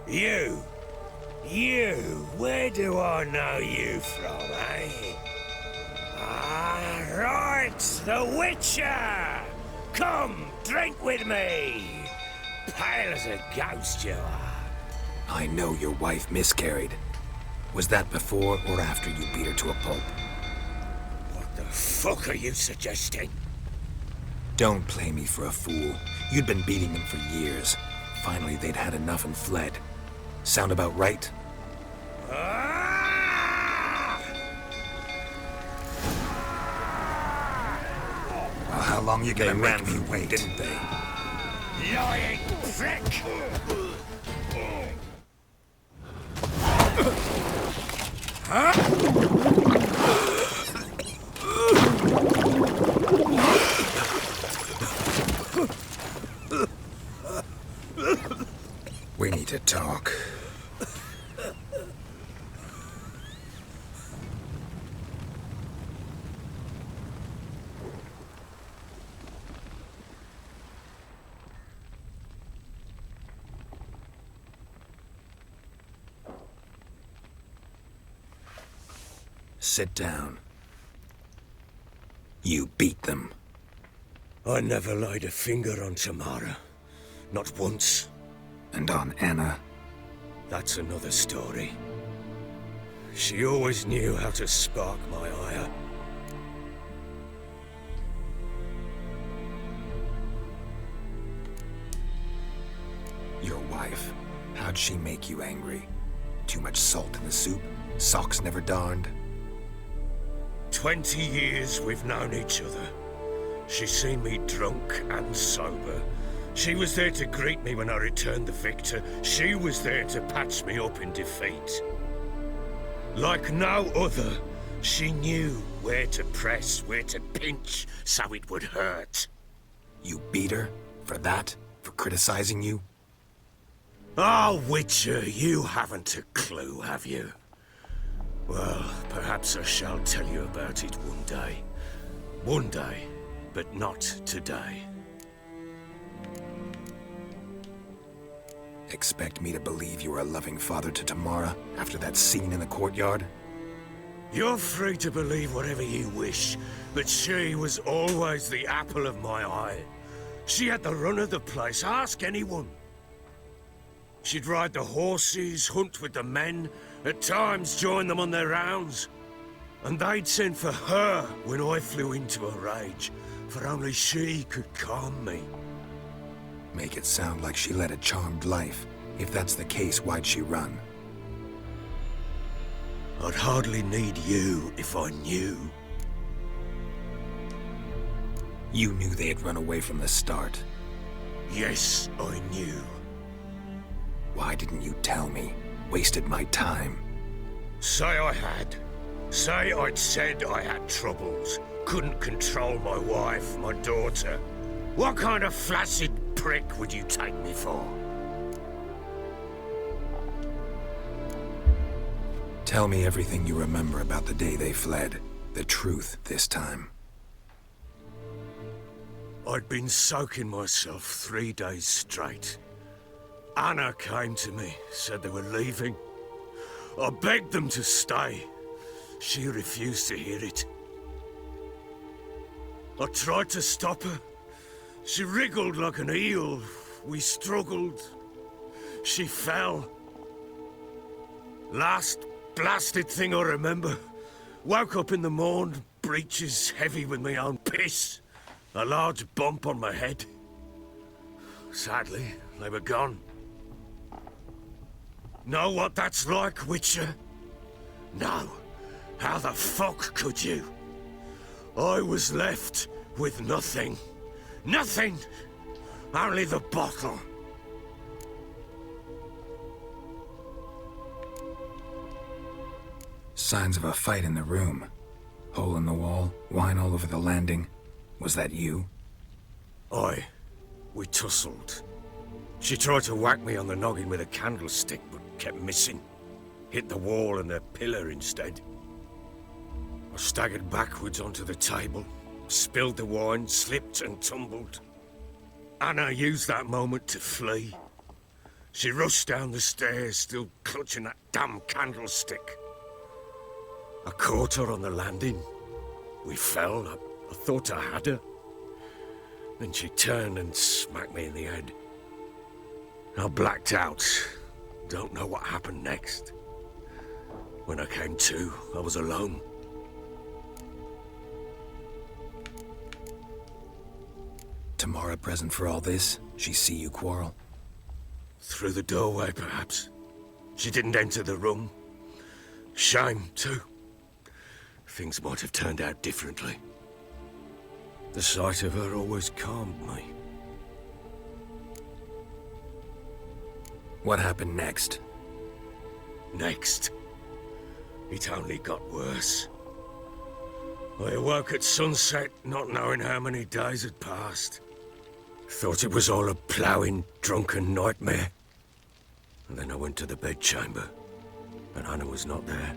You, where do I know you from, eh? Ah, right, the Witcher! Come, drink with me! Pale as a ghost you are. I know your wife miscarried. Was that before or after you beat her to a pulp? What the fuck are you suggesting? Don't play me for a fool. You'd been beating them for years. Finally, they'd had enough and fled. Sound about right? Well, how long you gonna make me wait, didn't they? Lying prick! We need to talk. Sit down. You beat them. I never laid a finger on Tamara. Not once. And on Anna? That's another story. She always knew how to spark my ire. Your wife. How'd she make you angry? Too much salt in the soup? Socks never darned? 20 years we've known each other. She's seen me drunk and sober. She was there to greet me when I returned the victor. She was there to patch me up in defeat. Like no other, she knew where to press, where to pinch, so it would hurt. You beat her? For that? For criticizing you? Oh, Witcher, you haven't a clue, have you? Well, perhaps I shall tell you about it one day. One day, but not today. Expect me to believe you were a loving father to Tamara after that scene in the courtyard? You're free to believe whatever you wish, but she was always the apple of my eye. She had the run of the place, ask anyone. She'd ride the horses, hunt with the men, at times join them on their rounds. And they'd send for her when I flew into a rage, for only she could calm me. Make it sound like she led a charmed life. If that's the case, why'd she run? I'd hardly need you if I knew. You knew they had run away from the start. Yes, I knew. Why didn't you tell me? Wasted my time. Say I had. Say I'd said I had troubles. Couldn't control my wife, my daughter. What kind of flaccid prick would you take me for? Tell me everything you remember about the day they fled. The truth this time. I'd been soaking myself 3 days straight. Anna came to me, said they were leaving. I begged them to stay. She refused to hear it. I tried to stop her. She wriggled like an eel. We struggled. She fell. Last blasted thing I remember. Woke up in the morn, breeches heavy with my own piss. A large bump on my head. Sadly, they were gone. Know what that's like, Witcher? No. How the fuck could you? I was left with nothing. Nothing! Only the bottle. Signs of a fight in the room. Hole in the wall, wine all over the landing. Was that you? Aye. We tussled. She tried to whack me on the noggin with a candlestick, but kept missing. Hit the wall and a pillar instead. I staggered backwards onto the table, spilled the wine, slipped and tumbled. Anna used that moment to flee. She rushed down the stairs, still clutching that damn candlestick. I caught her on the landing. We fell. I thought I had her. Then she turned and smacked me in the head. I blacked out. Don't know what happened next. When I came to, I was alone. Tamara present for all this? She see you quarrel? Through the doorway, perhaps. She didn't enter the room. Shame, too. Things might have turned out differently. The sight of her always calmed me. What happened next? Next, it only got worse. I awoke at sunset, not knowing how many days had passed. Thought it was all a ploughing, drunken nightmare. And then I went to the bedchamber, but Anna was not there.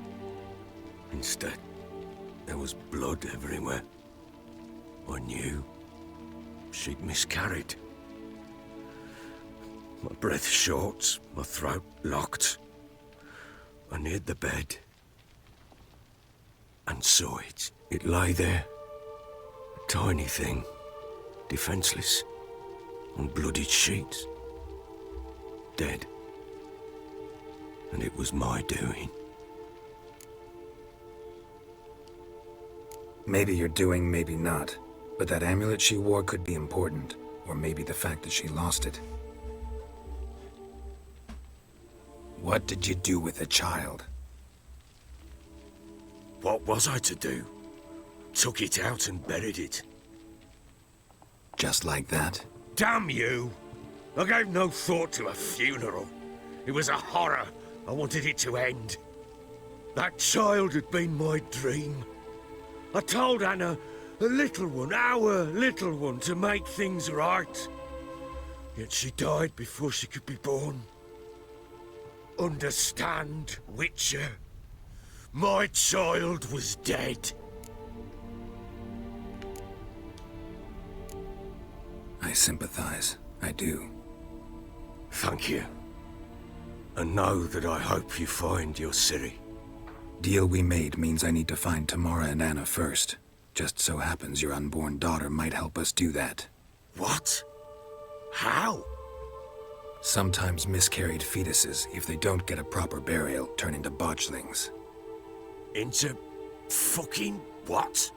Instead, there was blood everywhere. I knew she'd miscarried. My breath short, my throat locked. I neared the bed and saw it. It lay there, a tiny thing, defenseless, on bloodied sheets, dead. And it was my doing. Maybe you're doing, maybe not. But that amulet she wore could be important. Or maybe the fact that she lost it. What did you do with the child? What was I to do? Took it out and buried it. Just like that? Damn you! I gave no thought to a funeral. It was a horror. I wanted it to end. That child had been my dream. I told Anna, the little one, our little one, to make things right. Yet she died before she could be born. Understand, Witcher? My child was dead. I sympathize. I do. Thank you. And know that I hope you find your Ciri. Deal we made means I need to find Tamara and Anna first. Just so happens your unborn daughter might help us do that. What? How? Sometimes miscarried fetuses, if they don't get a proper burial, turn into botchlings. Into fucking what?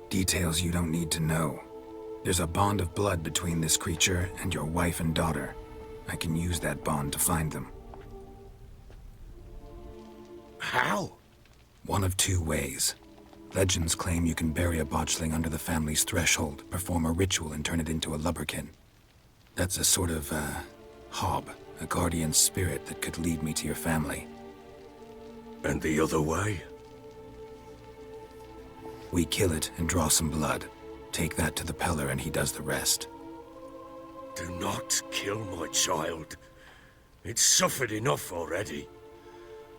Details you don't need to know. There's a bond of blood between this creature and your wife and daughter. I can use that bond to find them. How? One of two ways. Legends claim you can bury a botchling under the family's threshold, perform a ritual and turn it into a lubberkin. That's a sort of, hob, a guardian spirit that could lead me to your family. And the other way? We kill it and draw some blood. Take that to the Peller and he does the rest. Do not kill my child. It's suffered enough already.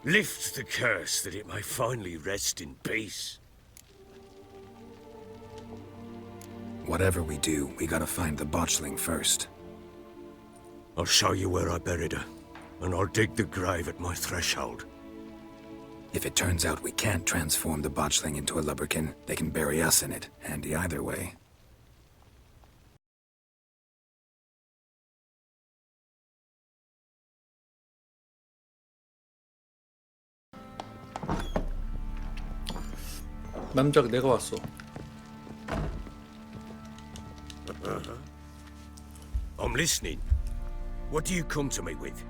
Lift the curse that it may finally rest in peace. Whatever we do, we gotta find the botchling first. I'll show you where I buried her, and I'll dig the grave at my threshold. If it turns out we can't transform the botchling into a lubberkin, they can bury us in it. Handy either way. 남자가 내가 왔어. I'm listening. What do you come to me with?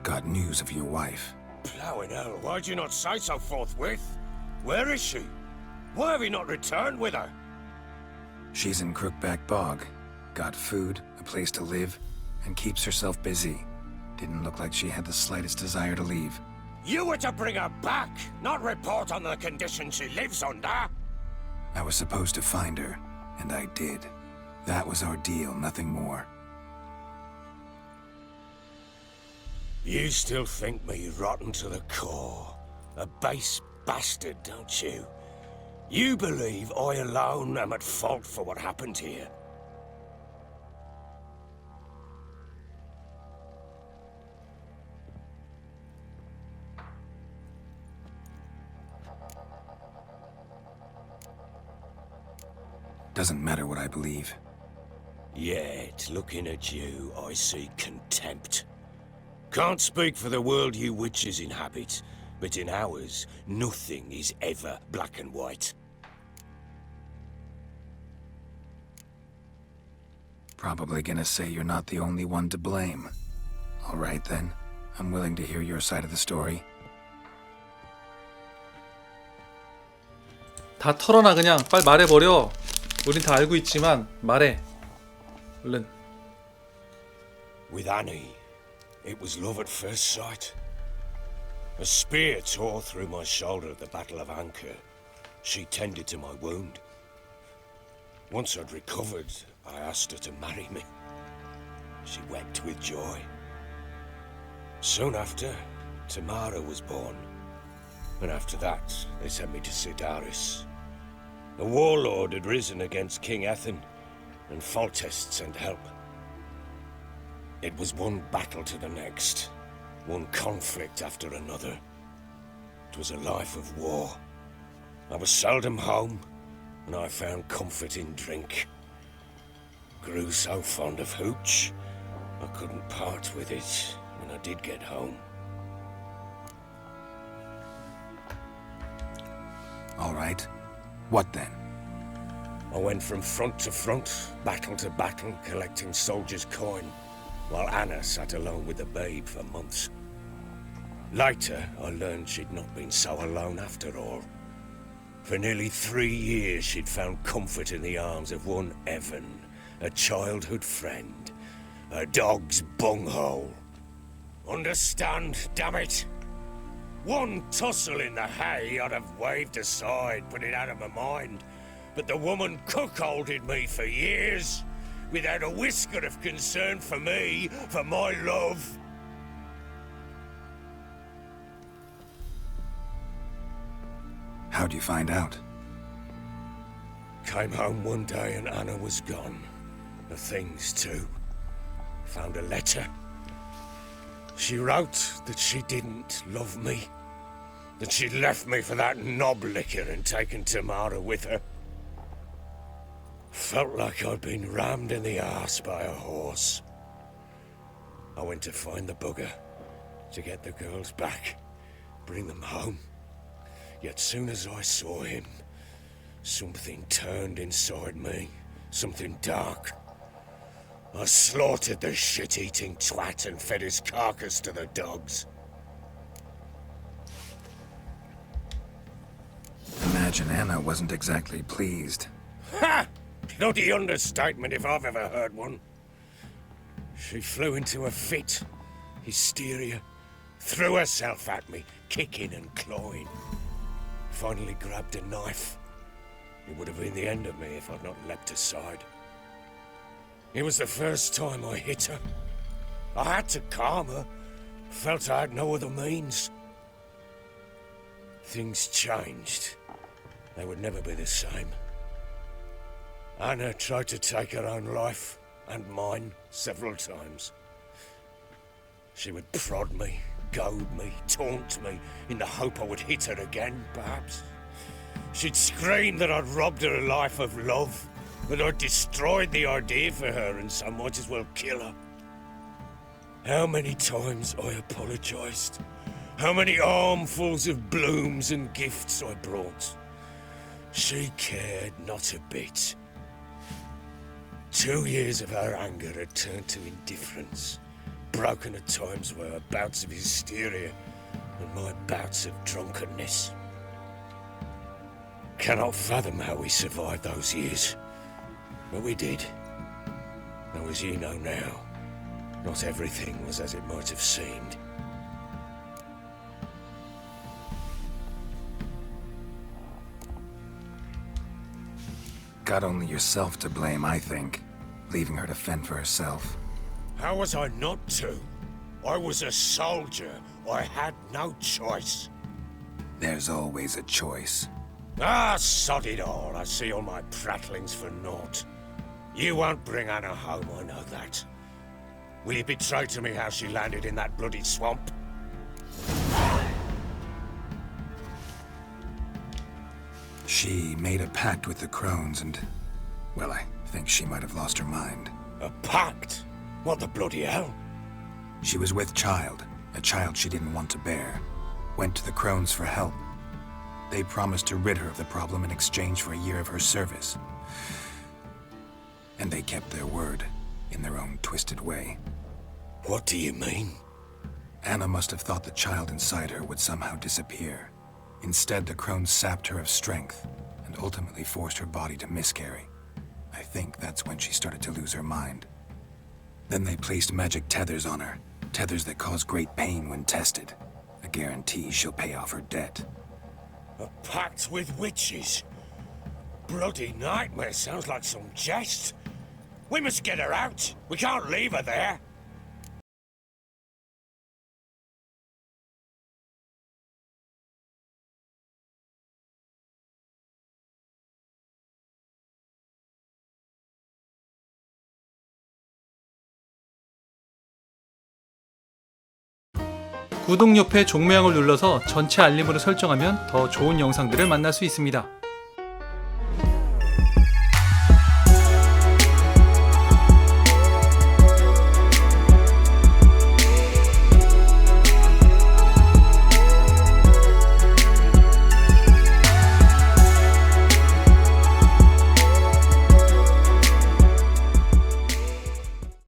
Got news of your wife. Plowing hell, why'd you not say so forthwith? Where is she? Why have you not returned with her? She's in Crookback Bog. Got food, a place to live, and keeps herself busy. Didn't look like she had the slightest desire to leave. You were to bring her back, not report on the conditions she lives under. I was supposed to find her, and I did. That was our deal, nothing more. You still think me rotten to the core. A base bastard, don't you? You believe I alone am at fault for what happened here? Doesn't matter what I believe. Yet, looking at you, I see contempt. Can't speak for the world you witches inhabit, but in ours, nothing is ever black and white. Probably gonna say you're not the only one to blame. All right then, I'm willing to hear your side of the story. 다 털어놔 그냥. 빨리 말해버려. 우린 다 알고 있지만 말해. 얼른. With Annie, it was love at first sight. A spear tore through my shoulder at the Battle of Anchor. She tended to my wound. Once I'd recovered, I asked her to marry me. She wept with joy. Soon after, Tamara was born. And after that, they sent me to Sidaris. A warlord had risen against King Ethan, and Foltest sent help. It was one battle to the next, one conflict after another. It was a life of war. I was seldom home, and I found comfort in drink. Grew so fond of hooch, I couldn't part with it when I did get home. All right. What then? I went from front to front, battle to battle, collecting soldiers' coin, while Anna sat alone with the babe for months. Later, I learned she'd not been so alone after all. For nearly 3 years, she'd found comfort in the arms of one Evan, a childhood friend, a dog's bunghole. Understand, damn it? One tussle in the hay I'd have waved aside, put it out of my mind. But the woman cuckolded me for years, without a whisker of concern for me, for my love. How'd you find out? Came home one day and Anna was gone. The things too. Found a letter. She wrote that she didn't love me. That she'd left me for that knob licker and taken Tamara with her. Felt like I'd been rammed in the arse by a horse. I went to find the bugger, to get the girls back, bring them home. Yet soon as I saw him, something turned inside me, something dark. I slaughtered the shit-eating twat and fed his carcass to the dogs. Imagine Anna wasn't exactly pleased. Ha! Bloody understatement if I've ever heard one. She flew into a fit, hysteria, threw herself at me, kicking and clawing. Finally grabbed a knife. It would have been the end of me if I'd not leapt aside. It was the first time I hit her. I had to calm her. Felt I had no other means. Things changed. They would never be the same. Anna tried to take her own life, and mine, several times. She would prod me, goad me, taunt me, in the hope I would hit her again, perhaps. She'd scream that I'd robbed her life of love, that I'd destroyed the idea for her, and so might as well kill her. How many times I apologized. How many armfuls of blooms and gifts I brought. She cared not a bit. 2 years of her anger had turned to indifference, broken at times by her bouts of hysteria and my bouts of drunkenness. Cannot fathom how we survived those years, but we did. Though as you know now, not everything was as it might have seemed. Got only yourself to blame, I think. Leaving her to fend for herself. How was I not to? I was a soldier. I had no choice. There's always a choice. Ah, sod it all. I see all my prattlings for naught. You won't bring Anna home, I know that. Will you betray to me how she landed in that bloody swamp? She made a pact with the crones and, well, I think she might have lost her mind. A pact? What the bloody hell? She was with child, a child she didn't want to bear. Went to the crones for help. They promised to rid her of the problem in exchange for a year of her service. And they kept their word, in their own twisted way. What do you mean? Anna must have thought the child inside her would somehow disappear. Instead, the crones sapped her of strength and ultimately forced her body to miscarry. I think that's when she started to lose her mind. Then they placed magic tethers on her, tethers that cause great pain when tested. A guarantee she'll pay off her debt. A pact with witches? Bloody nightmare, sounds like some jest. We must get her out. We can't leave her there. 구독 옆에 종모양을 눌러서 전체 알림으로 설정하면 더 좋은 영상들을 만날 수 있습니다.